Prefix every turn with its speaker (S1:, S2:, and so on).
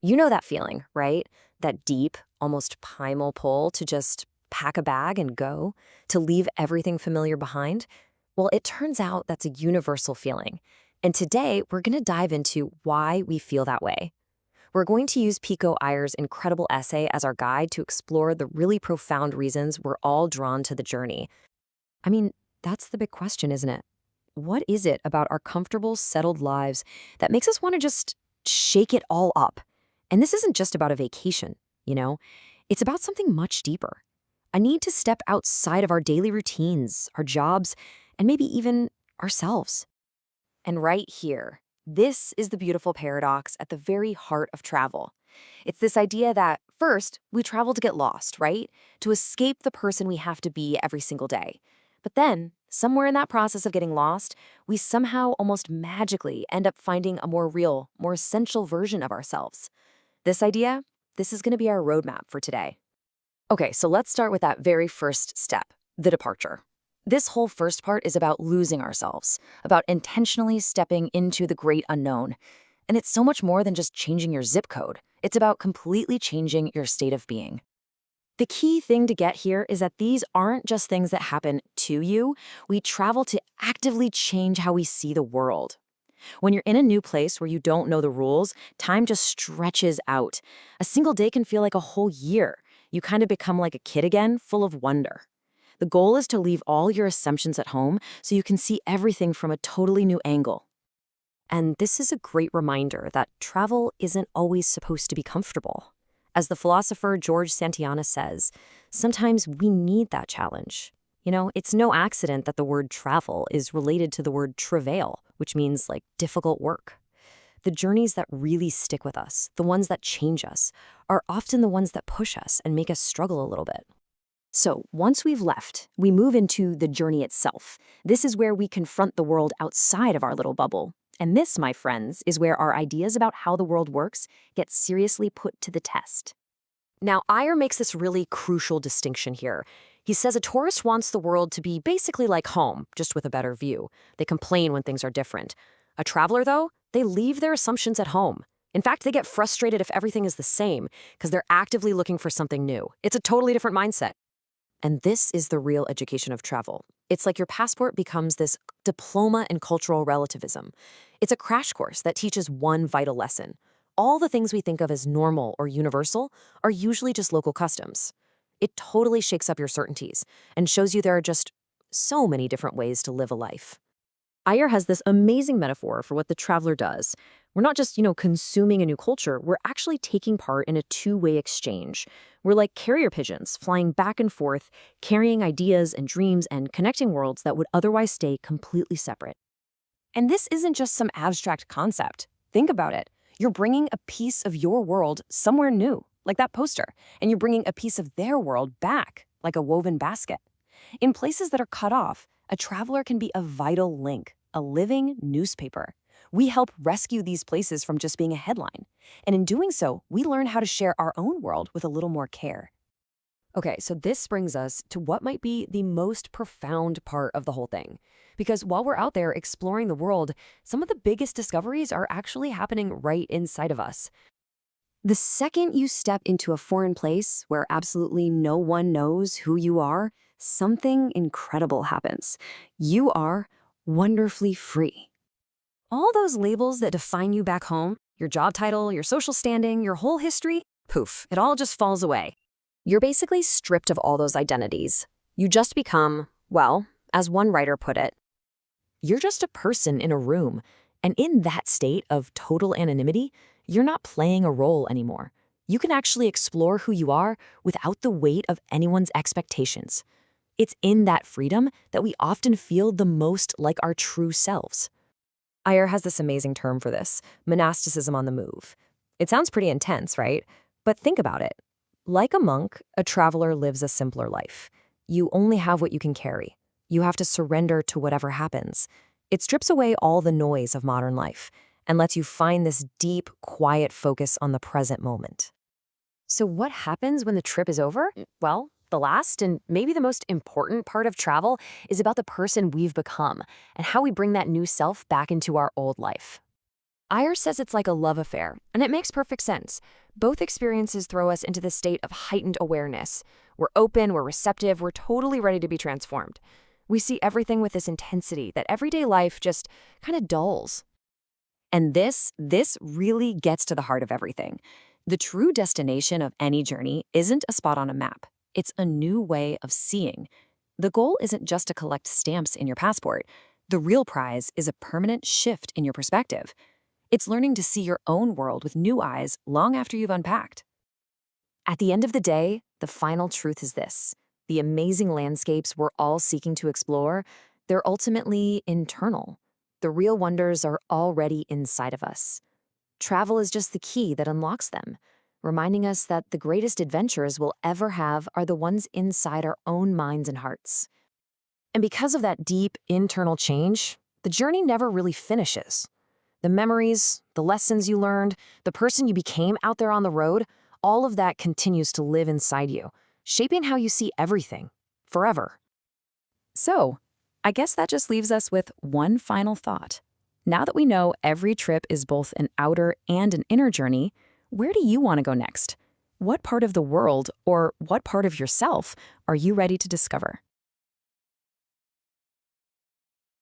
S1: You know that feeling, right? That deep, almost primal pull to just pack a bag and go, to leave everything familiar behind? Well, it turns out that's a universal feeling. And today, we're going to dive into why we feel that way. We're going to use Pico Iyer's incredible essay as our guide to explore the really profound reasons we're all drawn to the journey. I mean, that's the big question, isn't it? What is it about our comfortable, settled lives that makes us want to just shake it all up? And this isn't just about a vacation, you know? It's about something much deeper. A need to step outside of our daily routines, our jobs, and maybe even ourselves. And right here, this is the beautiful paradox at the very heart of travel. It's this idea that, first, we travel to get lost, right? To escape the person we have to be every single day. But then, somewhere in that process of getting lost, we somehow almost magically end up finding a more real, more essential version of ourselves. This idea, this is going to be our roadmap for today. Okay, so let's start with that very first step, the departure. This whole first part is about losing ourselves, about intentionally stepping into the great unknown. And it's so much more than just changing your zip code. It's about completely changing your state of being. The key thing to get here is that these aren't just things that happen to you. We travel to actively change how we see the world. When you're in a new place where you don't know the rules, time just stretches out. A single day can feel like a whole year. You kind of become like a kid again, full of wonder. The goal is to leave all your assumptions at home so you can see everything from a totally new angle. And this is a great reminder that travel isn't always supposed to be comfortable. As the philosopher George Santayana says, sometimes we need that challenge. You know, it's no accident that the word travel is related to the word travail, which means like difficult work. The journeys that really stick with us, the ones that change us, are often the ones that push us and make us struggle a little bit. So, once we've left, we move into the journey itself. This is where we confront the world outside of our little bubble. And this, my friends, is where our ideas about how the world works get seriously put to the test. Now, Iyer makes this really crucial distinction here. He says a tourist wants the world to be basically like home, just with a better view. They complain when things are different. A traveler, though, they leave their assumptions at home. In fact, they get frustrated if everything is the same because they're actively looking for something new. It's a totally different mindset. And this is the real education of travel. It's like your passport becomes this diploma in cultural relativism. It's a crash course that teaches one vital lesson. All the things we think of as normal or universal are usually just local customs. It totally shakes up your certainties and shows you there are just so many different ways to live a life. Iyer has this amazing metaphor for what the traveler does. We're not just, consuming a new culture, we're actually taking part in a two-way exchange. We're like carrier pigeons flying back and forth, carrying ideas and dreams and connecting worlds that would otherwise stay completely separate. And this isn't just some abstract concept. Think about it. You're bringing a piece of your world somewhere new, like that poster, and you're bringing a piece of their world back, like a woven basket. In places that are cut off, a traveler can be a vital link, a living newspaper. We help rescue these places from just being a headline. And in doing so, we learn how to share our own world with a little more care. Okay, so this brings us to what might be the most profound part of the whole thing. Because while we're out there exploring the world, some of the biggest discoveries are actually happening right inside of us. The second you step into a foreign place where absolutely no one knows who you are, something incredible happens. You are wonderfully free. All those labels that define you back home, your job title, your social standing, your whole history, poof, it all just falls away. You're basically stripped of all those identities. You just become, well, as one writer put it, you're just a person in a room. And in that state of total anonymity, you're not playing a role anymore. You can actually explore who you are without the weight of anyone's expectations. It's in that freedom that we often feel the most like our true selves. Iyer has this amazing term for this, monasticism on the move. It sounds pretty intense, right? But think about it. Like a monk, a traveler lives a simpler life. You only have what you can carry. You have to surrender to whatever happens. It strips away all the noise of modern life and lets you find this deep, quiet focus on the present moment. So what happens when the trip is over? Well, the last and maybe the most important part of travel is about the person we've become and how we bring that new self back into our old life.
S2: Ayer says it's like a love affair, and it makes perfect sense. Both experiences throw us into this state of heightened awareness. We're open, we're receptive, we're totally ready to be transformed. We see everything with this intensity that everyday life just kind of dulls.
S1: And this really gets to the heart of everything. The true destination of any journey isn't a spot on a map. It's a new way of seeing. The goal isn't just to collect stamps in your passport. The real prize is a permanent shift in your perspective. It's learning to see your own world with new eyes long after you've unpacked. At the end of the day, the final truth is this. The amazing landscapes we're all seeking to explore, they're ultimately internal. The real wonders are already inside of us. Travel is just the key that unlocks them, reminding us that the greatest adventures we'll ever have are the ones inside our own minds and hearts. And because of that deep internal change, the journey never really finishes. The memories, the lessons you learned, the person you became out there on the road, all of that continues to live inside you, shaping how you see everything, forever.
S3: So, I guess that just leaves us with one final thought. Now that we know every trip is both an outer and an inner journey, where do you want to go next? What part of the world or what part of yourself are you ready to discover?